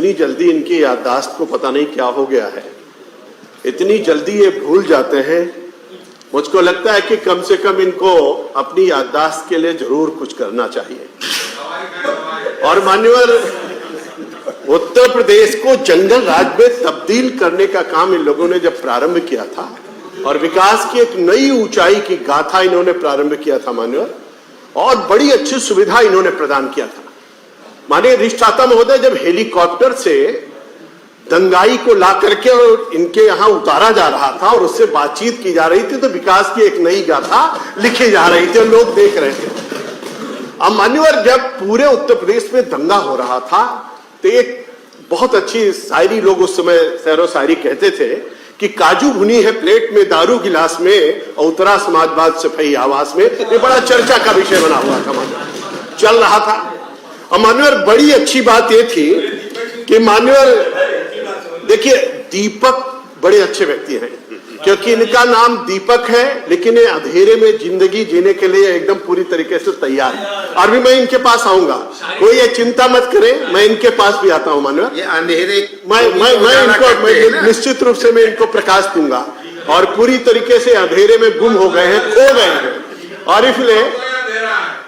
इतनी जल्दी इनकी याददाश्त को पता नहीं क्या हो गया है, इतनी जल्दी ये भूल जाते हैं। मुझको लगता है कि कम से कम इनको अपनी याददाश्त के लिए जरूर कुछ करना चाहिए। और मान्यवर, उत्तर प्रदेश को जंगल राज में तब्दील करने का काम इन लोगों ने जब प्रारंभ किया था और विकास की एक नई ऊंचाई की गाथा इन्होंने प्रारंभ किया था मान्यवर, और बड़ी अच्छी सुविधा इन्होंने प्रदान किया था। माननीय अधिष्ठाता महोदय, जब हेलीकॉप्टर से दंगाई को ला करके और इनके यहां उतारा जा रहा था और उससे बातचीत की जा रही थी, तो विकास की एक नई गाथा लिखी जा रही थी और लोग देख रहे थे। अब मान्यवर, जब पूरे उत्तर प्रदेश में दंगा हो रहा था तो एक बहुत अच्छी शायरी लोग उस समय सैरो शायरी कहते थे कि काजू भुनी है प्लेट में, दारू गिलास में, और उतरा समाजवाद सफाई आवास में। ये बड़ा चर्चा का विषय बना हुआ था मान्यवर, चल रहा था। और मान्यवर, बड़ी अच्छी बात ये थी कि मान्यवर देखिए, दीपक बड़े अच्छे व्यक्ति हैं क्योंकि इनका नाम दीपक है, लेकिन ये अंधेरे में जिंदगी जीने के लिए एकदम पूरी तरीके से तैयार है। और भी मैं इनके पास आऊंगा, कोई ये चिंता मत करें, मैं इनके पास भी आता हूं मान्यवर। ये अंधेरे मैं इनको निश्चित रूप से मैं इनको प्रकाश दूंगा। और पूरी तरीके से अंधेरे में गुम हो गए हैं, खो गए हैं। और इसलिए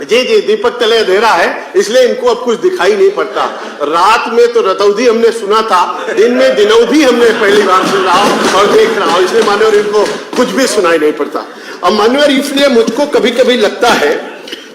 जी दीपक तले अंधेरा है, इसलिए इनको अब कुछ दिखाई नहीं पड़ता। रात में तो रतौधी हमने सुना था, दिन में दिनौधी हमने पहली बार सुन रहा हूं और देख रहा हूं, इसलिए मान्यवर इनको कुछ भी सुनाई नहीं पड़ता। अब मान्यवर, इसलिए मुझको कभी कभी लगता है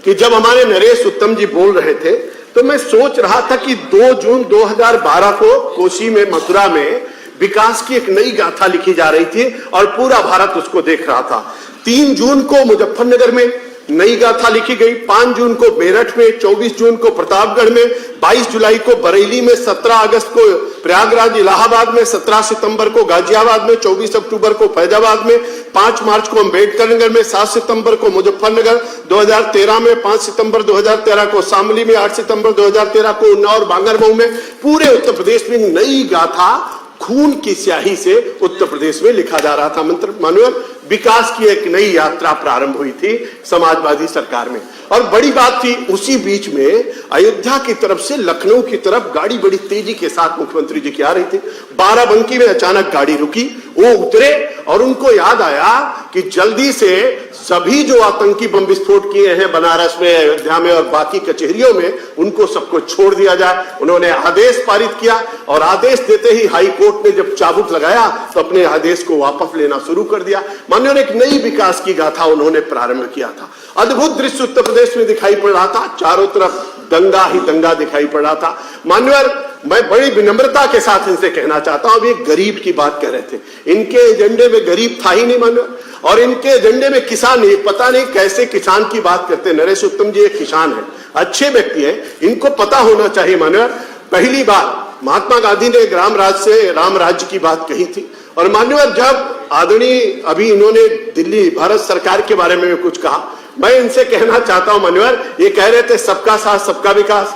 कि जब हमारे नरेश उत्तम जी बोल रहे थे तो मैं सोच रहा था कि 2 जून 2012 को कोसी में, मथुरा में विकास की एक नई गाथा लिखी जा रही थी और पूरा भारत उसको देख रहा था। 3 जून को मुजफ्फरनगर में नई गाथा लिखी गई, 5 जून को मेरठ में, 24 जून को प्रतापगढ़ में, 22 जुलाई को बरेली में, 17 अगस्त को प्रयागराज इलाहाबाद में, 17 सितंबर को गाजियाबाद में, 24 अक्टूबर को फैजाबाद में, 5 मार्च को अम्बेडकर नगर में, 7 सितंबर को मुजफ्फरनगर, 2013 में 5 सितंबर 2013 को शामली में, 8 सितंबर 2013 को उन्नाव बांगरमऊ में। पूरे उत्तर प्रदेश में नई गाथा खून की स्याही से उत्तर प्रदेश में लिखा जा रहा था। मान्यवर, विकास की एक नई यात्रा प्रारंभ हुई थी समाजवादी सरकार में। और बड़ी बात थी, उसी बीच में अयोध्या की तरफ से लखनऊ की तरफ गाड़ी बड़ी तेजी के साथ मुख्यमंत्री जी की आ रही थी। बाराबंकी में अचानक गाड़ी रुकी, वो उतरे और उनको याद आया कि जल्दी से सभी जो आतंकी बम विस्फोट किए हैं बनारस में, अयोध्या में और बाकी कचहरियों में, उनको सबको छोड़ दिया जाए। उन्होंने आदेश पारित किया और आदेश देते ही हाई कोर्ट ने जब चाबुक लगाया तो अपने आदेश को वापस लेना शुरू कर दिया। मान्यवर, एक नई विकास की गाथा उन्होंने प्रारंभ किया था। अद्भुत दृश्य उत्तर प्रदेश में दिखाई पड़ रहा था, चारों तरफ दंगा ही दंगा दिखाई पड़ रहा था। मान्यवर, मैं बड़ी विनम्रता के साथ इनसे कहना चाहता हूं, अभी गरीब की बात कर रहे थे, इनके एजेंडे में गरीब था ही नहीं मान्यवर, और इनके एजेंडे में किसान नहीं। पता नहीं कैसे किसान की बात करते हैं। नरेश उत्तम जी एक किसान है, अच्छे व्यक्ति हैं, इनको पता होना चाहिए मान्यवर। पहली बार महात्मा गांधी ने ग्राम राज से राम राज्य की बात कही थी। और मान्यवर, जब आदरणीय अभी इन्होंने दिल्ली भारत सरकार के बारे में कुछ कहा, मैं इनसे कहना चाहता हूं मान्यवर, ये कह रहे थे सबका साथ सबका विकास।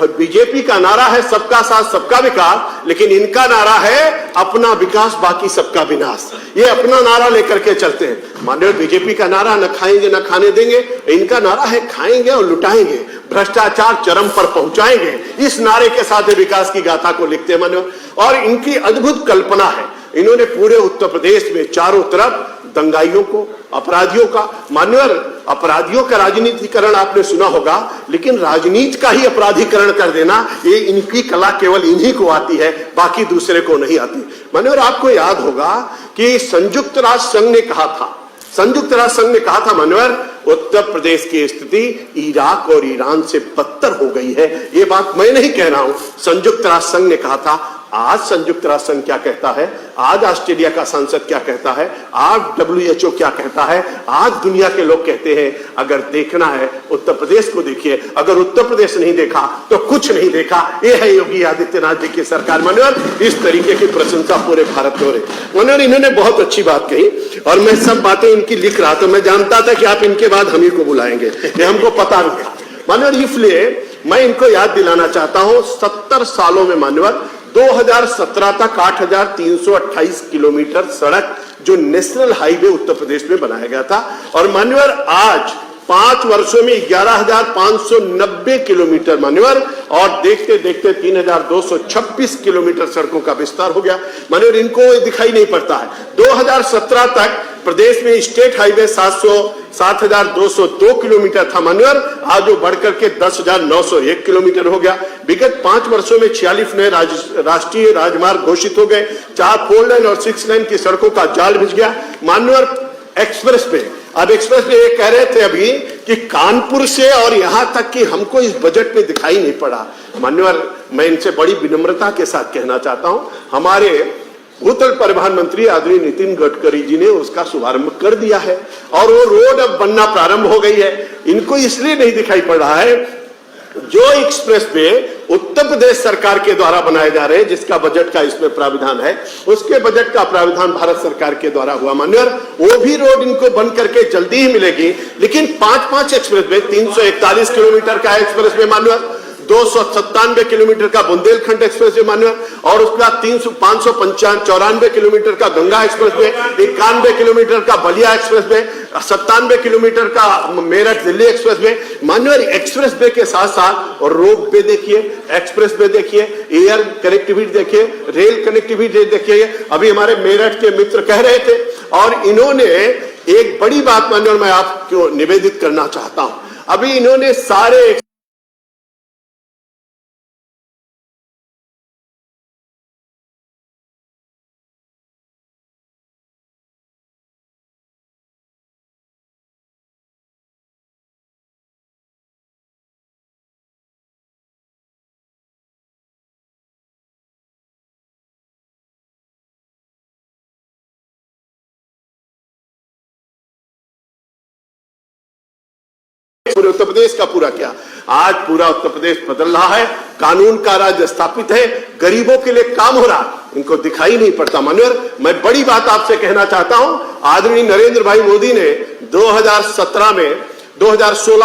बीजेपी का नारा है सबका साथ सबका विकास, लेकिन इनका नारा है अपना विकास बाकी सबका विनाश। ये अपना नारा लेकर के चलते हैं मान्यवर। बीजेपी का नारा न खाएंगे न खाने देंगे, इनका नारा है खाएंगे और लुटाएंगे, भ्रष्टाचार चरम पर पहुंचाएंगे। इस नारे के साथ विकास की गाथा को लिखते हैं मान्यवर। और इनकी अद्भुत कल्पना है, इन्होंने पूरे उत्तर प्रदेश में चारों तरफ दंगाइयों को, अपराधियों का, मान्यवर अपराधियों का राजनीतिकरण आपने सुना होगा, लेकिन राजनीति का ही अपराधीकरण कर देना, ये इनकी कला केवल इन्हीं को आती है, बाकी दूसरे को नहीं आती। मान्यवर, आपको याद होगा कि संयुक्त राष्ट्र संघ ने कहा था मान्यवर, उत्तर प्रदेश की स्थिति इराक और ईरान से बदतर हो गई है। ये बात मैं नहीं कह रहा हूं, संयुक्त राष्ट्र संघ ने कहा था। आज संयुक्त राष्ट्र संघ क्या कहता है, आज ऑस्ट्रेलिया का संसद क्या कहता है, आज WHO क्या कहता है, आज दुनिया के लोग कहते हैं अगर देखना है उत्तर प्रदेश को देखिए, अगर उत्तर प्रदेश नहीं देखा तो कुछ नहीं देखा। ये है योगी आदित्यनाथ जी की सरकार। मान्यवर, इस तरीके की प्रशंसा पूरे भारत में हो रही। मान्यवर, इन्होंने बहुत अच्छी बात कही और मैं सब बातें इनकी लिख रहा था। मैं जानता था कि आप इनके बाद हम ही को बुलाएंगे, ये हमको पता भी था मान्यवर। इसलिए मैं इनको याद दिलाना चाहता हूं, 70 सालों में मान्यवर 2017 तक 8,328 किलोमीटर सड़क जो नेशनल हाईवे उत्तर प्रदेश में बनाया गया था। और मान्यवर, आज 5 वर्षों में 11,590 किलोमीटर मान्यवर, और देखते देखते 3,226 किलोमीटर सड़कों का विस्तार हो गया मान्यवर। इनको दिखाई नहीं पड़ता है। 2017 तक प्रदेश में स्टेट हाईवे 7,202 किलोमीटर था मान्यवर, आज वो बढ़कर के 10,901 किलोमीटर हो गया। विगत 5 वर्षों में 46 नए राष्ट्रीय राजमार्ग घोषित हो गए, 4 4 लेन और 6 लेन की सड़कों का जाल बिछ गया मान्यवर। एक्सप्रेस वे, अब एक्सप्रेस वे ये कह रहे थे अभी कि कानपुर से और यहां तक कि हमको इस बजट में दिखाई नहीं पड़ा मान्यवर। मैं इनसे बड़ी विनम्रता के साथ कहना चाहता हूं, हमारे भूतल परिवहन मंत्री आदरणीय नितिन गडकरी जी ने उसका शुभारंभ कर दिया है और वो रोड अब बनना प्रारंभ हो गई है। इनको इसलिए नहीं दिखाई पड़ रहा है जो एक्सप्रेस वे उत्तर प्रदेश सरकार के द्वारा बनाए जा रहे हैं, जिसका बजट का इसमें प्राविधान है, उसके बजट का प्राविधान भारत सरकार के द्वारा हुआ मान्यवर, वो भी रोड इनको बन करके जल्दी ही मिलेगी। लेकिन 5-5 एक्सप्रेस वे, 341 किलोमीटर का एक्सप्रेस वे मान्यवर, 297 किलोमीटर का बुंदेलखंड एक्सप्रेस वे मान्यवर, और उसके बाद 594 किलोमीटर का गंगा एक्सप्रेस वे, 91 किलोमीटर का बलिया एक्सप्रेस वे, 97 किलोमीटर का मेरठ दिल्ली एक्सप्रेस वे मान्यवर। एक्सप्रेस वे के साथ साथ और रोप वे देखिए, एक्सप्रेस वे देखिए, एयर कनेक्टिविटी देखिए, रेल कनेक्टिविटी देखिए। अभी हमारे मेरठ के मित्र कह रहे थे और इन्होंने एक बड़ी बात मान्यवर मैं आपको निवेदित करना चाहता हूं। अभी इन्होंने सारे पूरे उत्तर प्रदेश का पूरा क्या, आज पूरा उत्तर प्रदेश बदल रहा है, कानून का राज स्थापित है, गरीबों के लिए काम हो रहा है, इनको दिखाई नहीं पड़ता मान्यवर। मैं बड़ी बात आपसे कहना चाहता हूं, आदरणीय नरेंद्र भाई मोदी ने 2016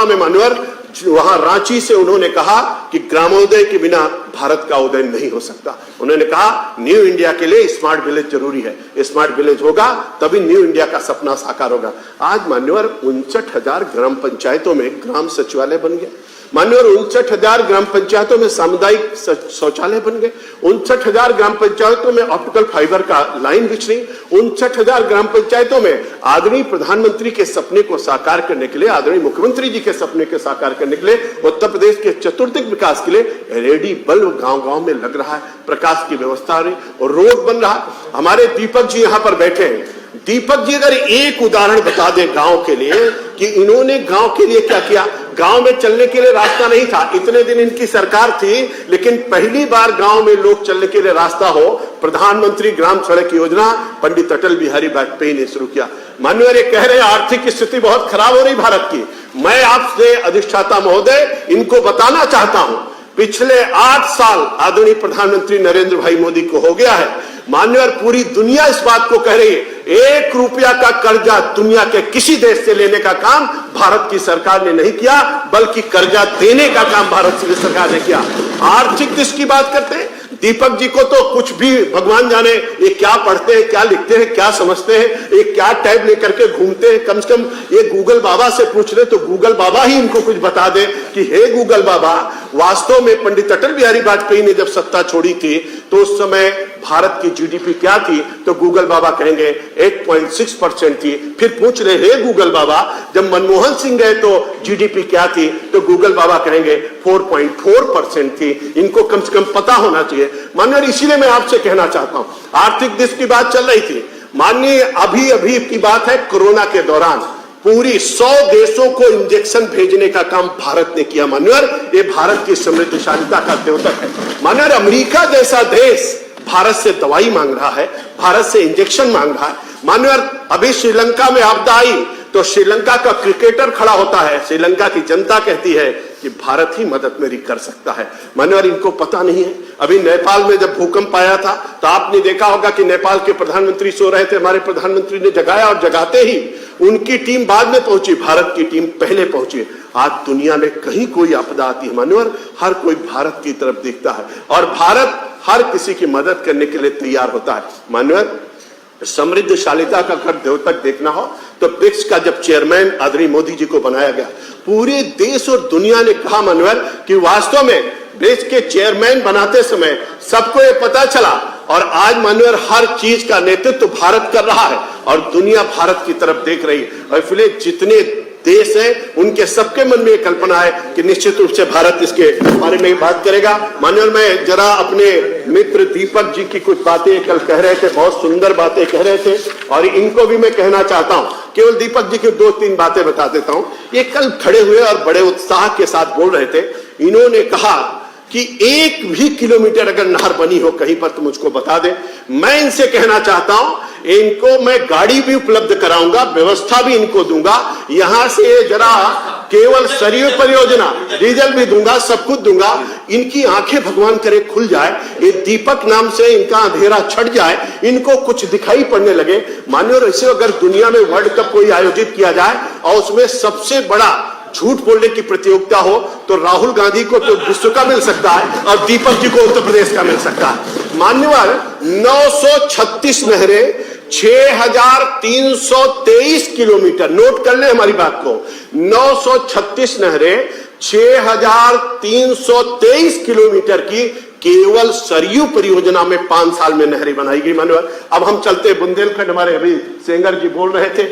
में मान्यवर वहां रांची से उन्होंने कहा कि ग्रामोदय के बिना भारत का उदय नहीं हो सकता। उन्होंने कहा न्यू इंडिया के लिए स्मार्ट विलेज जरूरी है, स्मार्ट विलेज होगा तभी न्यू इंडिया का सपना साकार होगा। आज मान्यवर 59,000 ग्राम पंचायतों में ग्राम सचिवालय बन गया मान्यवर, 59,000 ग्राम पंचायतों में सामुदायिक शौचालय बन गए, 59,000 ग्राम पंचायतों में ऑप्टिकल फाइबर का लाइन बिछ रही, 59,000 ग्राम पंचायतों में आदरणीय प्रधानमंत्री के सपने को साकार करने के लिए, आदरणीय मुख्यमंत्री जी के सपने को साकार करने के लिए, उत्तर प्रदेश के चतुर्दिक विकास के लिए एलईडी बल्ब गांव-गांव में लग रहा है, प्रकाश की व्यवस्था हो रही और रोड बन रहा। हमारे दीपक जी यहां पर बैठे हैं, दीपक जी अगर एक उदाहरण बता दें गांव के लिए कि इन्होंने गांव के लिए क्या किया। गांव में चलने के लिए रास्ता नहीं था, इतने दिन इनकी सरकार थी, लेकिन पहली बार गांव में लोग चलने के लिए रास्ता हो, प्रधानमंत्री ग्राम सड़क योजना पंडित अटल बिहारी वाजपेयी ने शुरू किया। माननीय ये कह रहे हैं आर्थिक स्थिति बहुत खराब हो रही भारत की, मैं आपसे अधिष्ठाता महोदय इनको बताना चाहता हूं, पिछले 8 साल आदरणीय प्रधानमंत्री नरेंद्र भाई मोदी को हो गया है मान्यवर, पूरी दुनिया इस बात को कह रही है 1 रुपया का कर्जा दुनिया के किसी देश से लेने का काम भारत की सरकार ने नहीं किया, बल्कि कर्जा देने का काम भारत की सरकार ने किया। आर्थिक दृष्टि की बात करते हैं, दीपक जी को तो कुछ भी भगवान जाने ये क्या पढ़ते हैं, क्या लिखते हैं, क्या समझते हैं, ये क्या टैब लेकर के घूमते हैं। कम से कम ये गूगल बाबा से पूछ ले तो गूगल बाबा ही इनको कुछ बता दे कि हे गूगल बाबा, वास्तव में पंडित अटल बिहारी वाजपेयी ने जब सत्ता छोड़ी थी तो उस समय भारत की जीडीपी क्या थी, तो गूगल बाबा कहेंगे 8.6% थी। फिर पूछ रहे हे गूगल बाबा, जब मनमोहन सिंह गए तो जीडीपी क्या थी, तो गूगल बाबा कहेंगे 4.4% थी। इनको कम से कम पता होना चाहिए माननीय। इसीलिए मैं आपसे कहना चाहता हूं, आर्थिक दिशा की बात चल रही थी माननीय, अभी की बात है, कोरोना के दौरान पूरी 100 देशों को इंजेक्शन भेजने का काम भारत ने किया मान्यवर। ये भारत की समृद्धशालिता का द्योतक है मान्यवर। अमेरिका जैसा देश भारत से दवाई मांग रहा है, भारत से इंजेक्शन मांग रहा है मान्यवर। अभी श्रीलंका में आपदा आई तो श्रीलंका का क्रिकेटर खड़ा होता है, श्रीलंका की जनता कहती है कि भारत ही मदद मेरी कर सकता है मान्यवर। इनको पता नहीं है, अभी नेपाल में जब भूकंप आया था तो आपने देखा होगा कि नेपाल के प्रधानमंत्री सो रहे थे, हमारे प्रधानमंत्री ने जगाया और जगाते ही उनकी टीम बाद में पहुंची, भारत की टीम पहले पहुंची। आज दुनिया में कहीं कोई आपदा आती है मान्यवर, हर कोई भारत की तरफ देखता है और भारत हर किसी की मदद करने के लिए तैयार होता है मान्यवर। समृद्धशालिता का अगर द्योतक देखना हो तो ब्रिक्स का जब चेयरमैन आदरणीय मोदी जी को बनाया गया, पूरे देश और दुनिया ने कहा मान्यवर कि वास्तव में ब्रिक्स के चेयरमैन बनाते समय सबको ये पता चला, और आज मान्यवर हर चीज का नेतृत्व भारत कर रहा है और दुनिया भारत की तरफ देख रही है। और इसलिए जितने देश हैं उनके सबके मन में कल्पना है कि निश्चित रूप से भारत इसके बारे में बात करेगा। मान्यवर मैं जरा अपने मित्र दीपक जी की कुछ बातें कल कह रहे थे, बहुत सुंदर बातें कह रहे थे, और इनको भी मैं कहना चाहता हूं। केवल दीपक जी की 2-3 बातें बता देता हूं। ये कल खड़े हुए और बड़े उत्साह के साथ बोल रहे थे। इन्होंने कहा कि 1 भी किलोमीटर अगर नहर बनी हो कहीं पर तो मुझको बता दे। मैं इनसे कहना चाहता हूं, इनको मैं गाड़ी भी उपलब्ध कराऊंगा, व्यवस्था भी इनको दूंगा। यहां से जरा केवल सरयू परियोजना, डीजल भी दूंगा, सब कुछ दूंगा। इनकी आंखें भगवान करे खुल जाए, ये दीपक नाम से इनका अंधेरा छट जाए, इनको कुछ दिखाई पड़ने लगे। मानिए ऐसे अगर दुनिया में वर्ल्ड कप कोई आयोजित किया जाए और उसमें सबसे बड़ा झूठ बोलने की प्रतियोगिता हो तो राहुल गांधी को तो विश्व का मिल सकता है और दीपक जी को उत्तर प्रदेश का मिल सकता है। मान्यवर 936 नहरें, 6323 किलोमीटर, नोट कर ले हमारी बात को, 936 नहरें, 6323 किलोमीटर की केवल सरयू परियोजना में 5 साल में नहरें बनाई गई। मानवर अब हम चलते बुंदेलखंड, हमारे अभी सेंगर जी बोल रहे थे,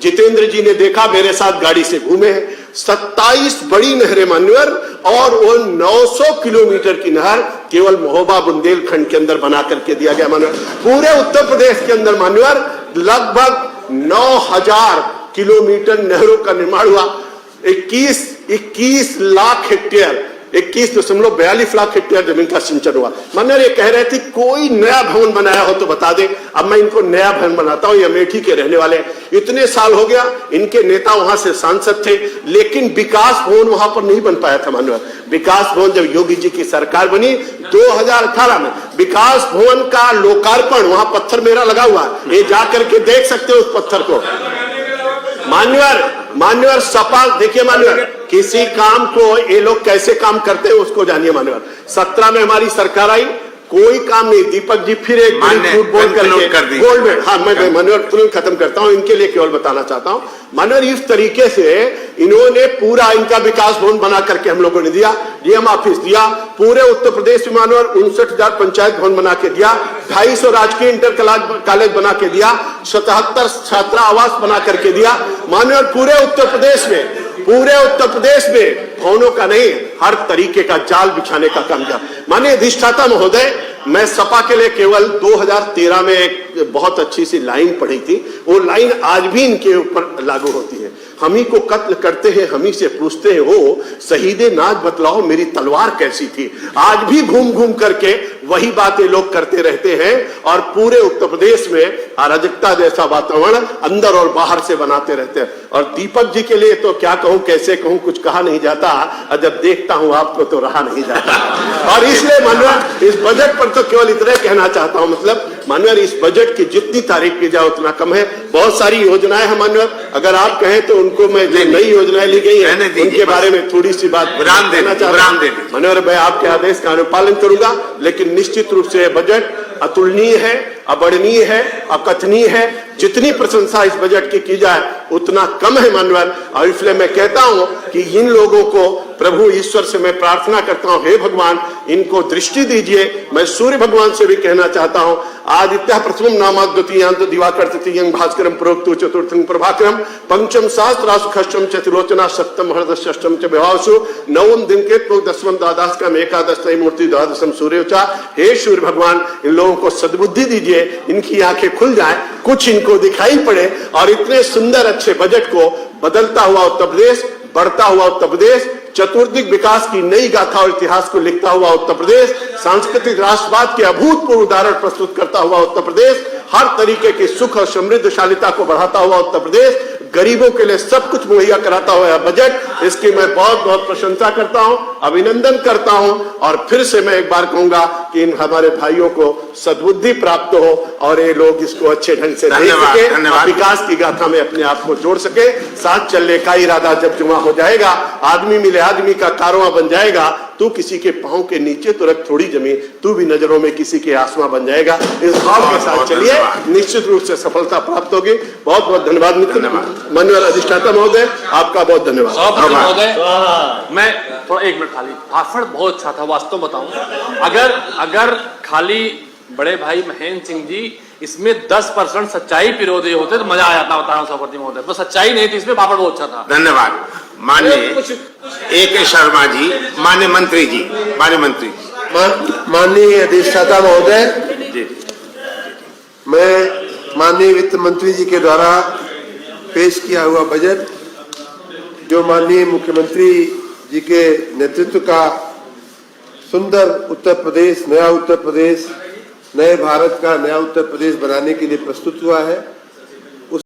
जितेंद्र जी ने देखा, मेरे साथ गाड़ी से घूमे हैं, 27 बड़ी नहरें मान्यवर, और वो 900 किलोमीटर की नहर केवल महोबा बुंदेलखंड के अंदर बना करके दिया गया। मान्यवर पूरे उत्तर प्रदेश के अंदर मान्यवर लगभग 9000 किलोमीटर नहरों का निर्माण हुआ। 21 लाख हेक्टेयर, 21.42 लाख हेक्टेयर जमीन का सिंचन हुआ। मान्यवर ये कह रहे थे कोई नया भवन बनाया हो तो बता दे। अब मैं इनको नया भवन बनाता हूं, ये अमेठी के रहने वाले, इतने साल हो गया, इनके नेता वहां से सांसद थे, लेकिन विकास भवन वहां पर नहीं बन पाया था। मान्यवर विकास भवन जब योगी जी की सरकार बनी 2018 में, विकास भवन का लोकार्पण, वहां पत्थर मेरा लगा हुआ है, ये जाकर के देख सकते हो उस पत्थर को। मान्यवर सपा देखिए, मान्यवर किसी काम को ये लोग कैसे काम करते हैं उसको जानिए। मान्यवर 17 में हमारी सरकार आई, कोई काम नहीं, दीपक जी फिर एक झूठ बोल करके गोल्ड में, हाँ मैं मान्यवर तुरंत खत्म करता हूं, इनके लिए केवल बताना चाहता हूं। मान्यवर इस तरीके से इन्होंने पूरा इनका विकास भवन बना करके हम लोगों ने दिया, डीएम ऑफिस दिया, पूरे उत्तर प्रदेश में मान्यवर 59,000 पंचायत भवन बना के दिया, 250 राजकीय इंटर कॉलेज बना के दिया, 77 छात्रा आवास बना करके दिया। मान्यवर पूरे उत्तर प्रदेश में भवनों का नहीं, हर तरीके का जाल बिछाने का काम किया। माननीय अधिष्ठाता महोदय, मैं सपा के लिए केवल 2013 में एक बहुत अच्छी सी लाइन पढ़ी थी, वो लाइन आज भी इनके ऊपर लागू होती है। हम ही को कत्ल करते हैं, हम ही से पूछते हैं, हो शहीदे नाज बतलाओ मेरी तलवार कैसी थी। आज भी घूम घूम करके वही बातें लोग करते रहते हैं और पूरे उत्तर प्रदेश में अराजकता जैसा वातावरण अंदर और बाहर से बनाते रहते हैं। और दीपक जी के लिए तो क्या कहूं, कैसे कहूं, कुछ कहा नहीं जाता, और जब देखता हूं आपको तो रहा नहीं जाता। और इसलिए मानवर इस बजट पर तो केवल इतना कहना चाहता हूं, मतलब मानवर इस बजट की जितनी तारीफ की जाए उतना कम है। बहुत सारी योजनाएं हैं मानवर, अगर आप कहें तो उनको मैं जो नई योजनाएं ली गई है उनके बारे में थोड़ी सी बात देना चाहता हूं। मानवर मैं आपके आदेश का अनुपालन करूंगा, लेकिन निश्चित रूप से बजट अतुलनीय है, अवर्णनीय है, अकथनीय है। जितनी प्रशंसा इस बजट की जाए उतना कम है मानवर। और इसलिए मैं कहता हूं कि इन लोगों को प्रभु ईश्वर से मैं प्रार्थना करता हूं, हे भगवान इनको दृष्टि दीजिए। मैं सूर्य भगवान से भी कहना चाहता हूं, आदित्य प्रथमम नामात् द्वितीयांत दिवाकर तृतीयं भास्करम प्रोक्तो चतुर्थं प्रभाकरम पंचम सहस्रासु खष्टम चतुर्लोचना सप्तम हृदय षष्टम च विभावसु नवम दिनकेत दसवं द्वादशकम एकादश मूर्ति द्वादशम सूर्योचा। हे सूर्य भगवान इन लोगों को सद्बुद्धि दीजिए, इनकी आंखें खुल जाए, कुछ इनको दिखाई पड़े और इतने सुंदर अच्छे बजट को बदलता हुआ उत्तर प्रदेश, बढ़ता हुआ उत्तर प्रदेश, चतुर्दिक विकास की नई गाथा और इतिहास को लिखता हुआ उत्तर प्रदेश, सांस्कृतिक राष्ट्रवाद के अभूतपूर्व उदाहरण प्रस्तुत करता हुआ उत्तर प्रदेश, हर तरीके की सुख और समृद्धशालिता को बढ़ाता हुआ उत्तर प्रदेश, गरीबों के लिए सब कुछ मुहैया कराता हुआ बजट, इसकी मैं बहुत बहुत प्रशंसा करता हूं। अभिनंदन करता हूं और फिर से मैं एक बार कहूंगा कि इन हमारे भाइयों को सद्बुद्धि प्राप्त हो और ये लोग इसको अच्छे ढंग से देख सके, विकास की गाथा में अपने आप को जोड़ सके। साथ चलने का इरादा जब जुमा हो जाएगा, आदमी मिले आदमी का कारवां बन जाएगा, तू किसी के पांव के नीचे तो रख थोड़ी जमीन, तू भी नजरों में किसी के आसमां बन जाएगा। इस भाव के साथ चलिए, निश्चित रूप से सफलता प्राप्त होगी। बहुत बहुत धन्यवाद मित्र, माननीय अधिष्ठाता महोदय, आपका बहुत धन्यवाद। मैं थोड़ा 1 मिनट खाली, भाषण बहुत अच्छा था वास्तव बताऊं। अगर खाली बड़े भाई महेंद्र सिंह जी इसमें 10% सच्चाई विरोधी होते तो मजा आ जाता, बता रहा हूं सभापति महोदय, बस सच्चाई नहीं थी इसमें, भाषण बहुत अच्छा था। धन्यवाद माननीय AK शर्मा जी, माननीय मंत्री जी, माननीय अधिष्ठाता महोदय, मैं माननीय वित्त मंत्री जी के द्वारा पेश किया हुआ बजट, जो माननीय मुख्यमंत्री जी के नेतृत्व का सुंदर उत्तर प्रदेश, नया उत्तर प्रदेश, नए भारत का नया उत्तर प्रदेश बनाने के लिए प्रस्तुत हुआ है,